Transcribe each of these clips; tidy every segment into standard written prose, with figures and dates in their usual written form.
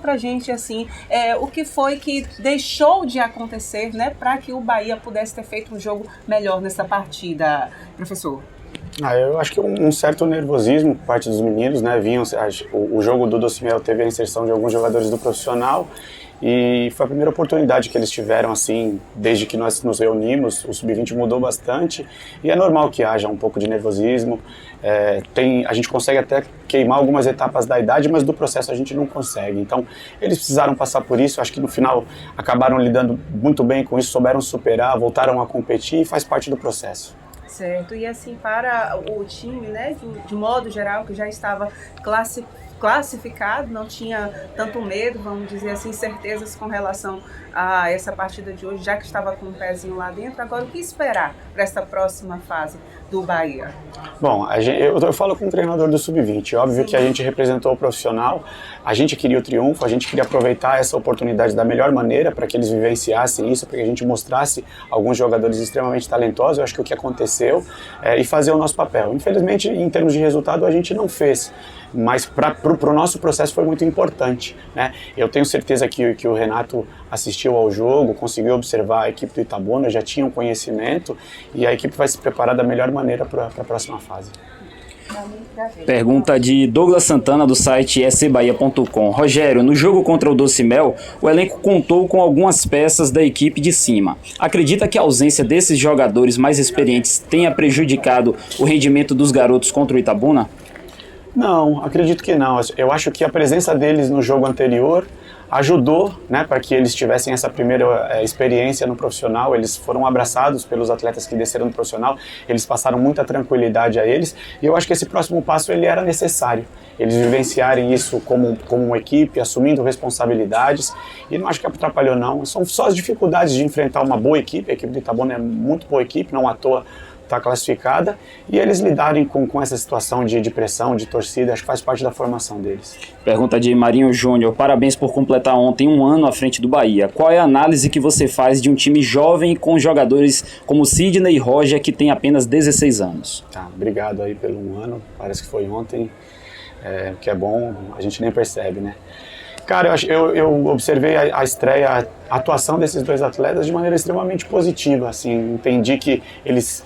pra gente, assim, o que foi que deixou de acontecer, né, para que o Bahia pudesse ter feito um jogo melhor nessa partida, professor? Eu acho que um certo nervosismo por parte dos meninos, né? O jogo do Docimel teve a inserção de alguns jogadores do profissional e foi a primeira oportunidade que eles tiveram, assim, desde que nós nos reunimos. O Sub-20 mudou bastante e é normal que haja um pouco de nervosismo. A gente consegue até queimar algumas etapas da idade, mas do processo a gente não consegue. Então, eles precisaram passar por isso. Acho que no final acabaram lidando muito bem com isso, souberam superar, voltaram a competir e faz parte do processo. Certo, e assim, para o time, né, de modo geral, que já estava classificado, não tinha tanto medo, vamos dizer assim, certezas com relação a essa partida de hoje, já que estava com um pezinho lá dentro. Agora, o que esperar para essa próxima fase do Bahia? Bom, eu falo com o treinador do Sub-20, óbvio que a gente representou o profissional, a gente queria o triunfo, a gente queria aproveitar essa oportunidade da melhor maneira para que eles vivenciassem isso, para que a gente mostrasse alguns jogadores extremamente talentosos. Eu acho que o que aconteceu e fazer o nosso papel. Infelizmente, em termos de resultado, a gente não fez, mas para o nosso processo foi muito importante, né? Eu tenho certeza que o Renato assistiu ao jogo, conseguiu observar a equipe do Itabuna, já tinha um conhecimento e a equipe vai se preparar da melhor maneira para a próxima fase. Pergunta de Douglas Santana do site scbahia.com. Rogério, no jogo contra o Docimel, o elenco contou com algumas peças da equipe de cima. Acredita que a ausência desses jogadores mais experientes tenha prejudicado o rendimento dos garotos contra o Itabuna? Não, acredito que não. Eu acho que a presença deles no jogo anterior ajudou, né, para que eles tivessem essa primeira experiência no profissional. Eles foram abraçados pelos atletas que desceram no profissional, eles passaram muita tranquilidade a eles, e eu acho que esse próximo passo ele era necessário, eles vivenciarem isso como uma equipe, assumindo responsabilidades, e não acho que atrapalhou não. São só as dificuldades de enfrentar uma boa equipe. A equipe do Itabuna é muito boa equipe, não à toa está classificada, e eles lidarem com essa situação de pressão, de torcida, acho que faz parte da formação deles. Pergunta de Marinho Júnior. Parabéns por completar ontem um ano à frente do Bahia. Qual é a análise que você faz de um time jovem com jogadores como Sidney e Roger, que tem apenas 16 anos? Obrigado aí pelo um ano, parece que foi ontem, que é bom, a gente nem percebe, né? Cara, eu observei a estreia, a atuação desses dois atletas de maneira extremamente positiva, assim, entendi que eles...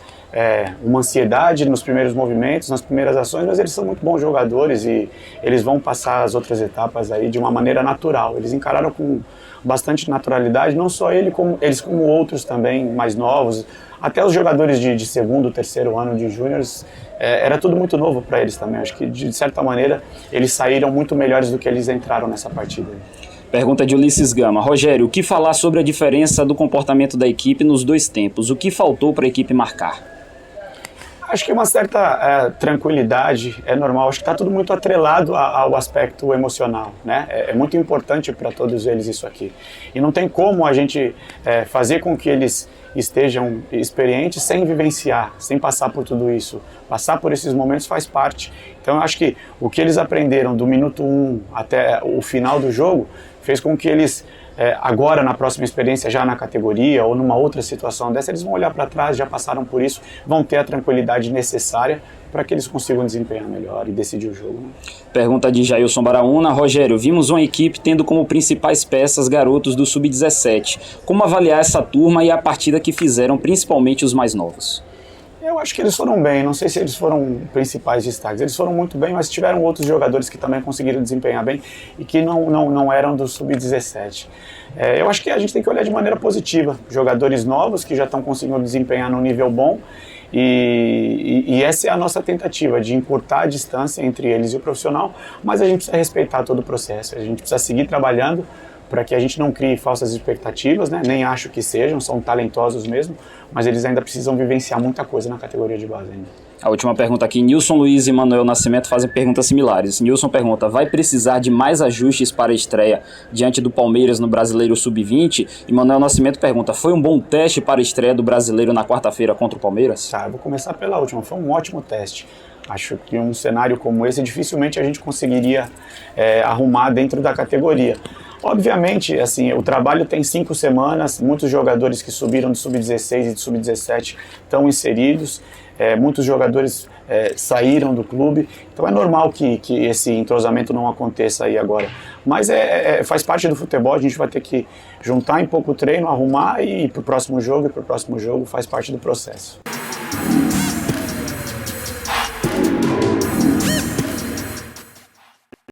uma ansiedade nos primeiros movimentos, nas primeiras ações, mas eles são muito bons jogadores e eles vão passar as outras etapas aí de uma maneira natural. Eles encararam com bastante naturalidade, não só eles como outros também mais novos, até os jogadores de segundo, terceiro ano de júniores, era tudo muito novo para eles também. Acho que de certa maneira eles saíram muito melhores do que eles entraram nessa partida. Pergunta de Ulisses Gama. Rogério, o que falar sobre a diferença do comportamento da equipe nos dois tempos? O que faltou para a equipe marcar? Acho que uma certa tranquilidade é normal. Acho que está tudo muito atrelado ao aspecto emocional, né? É muito importante para todos eles isso aqui. E não tem como a gente fazer com que eles estejam experientes sem vivenciar, sem passar por tudo isso. Passar por esses momentos faz parte. Então eu acho que o que eles aprenderam do minuto 1 até o final do jogo fez com que eles... agora na próxima experiência já na categoria ou numa outra situação dessa, eles vão olhar para trás, já passaram por isso, vão ter a tranquilidade necessária para que eles consigam desempenhar melhor e decidir o jogo, né? Pergunta de Jailson Baraúna. Rogério, vimos uma equipe tendo como principais peças garotos do Sub-17. Como avaliar essa turma e a partida que fizeram, principalmente os mais novos? Eu acho que eles foram bem, não sei se eles foram principais destaques, eles foram muito bem, mas tiveram outros jogadores que também conseguiram desempenhar bem e que não eram do Sub-17. Eu acho que a gente tem que olhar de maneira positiva, jogadores novos que já estão conseguindo desempenhar num nível bom, e essa é a nossa tentativa, de encurtar a distância entre eles e o profissional, mas a gente precisa respeitar todo o processo, a gente precisa seguir trabalhando para que a gente não crie falsas expectativas, né? Nem acho que são talentosos mesmo, mas eles ainda precisam vivenciar muita coisa na categoria de base ainda. A última pergunta aqui, Nilson Luiz e Manuel Nascimento fazem perguntas similares. Nilson pergunta, vai precisar de mais ajustes para a estreia diante do Palmeiras no Brasileiro Sub-20? E Manuel Nascimento pergunta, foi um bom teste para a estreia do Brasileiro na quarta-feira contra o Palmeiras? Eu vou começar pela última, foi um ótimo teste. Acho que um cenário como esse dificilmente a gente conseguiria arrumar dentro da categoria. Obviamente, assim, o trabalho tem 5 semanas, muitos jogadores que subiram do Sub-16 e do Sub-17 estão inseridos. muitos jogadores saíram do clube, então é normal que esse entrosamento não aconteça aí agora. Mas faz parte do futebol, a gente vai ter que juntar em pouco treino, arrumar e ir para o próximo jogo, faz parte do processo.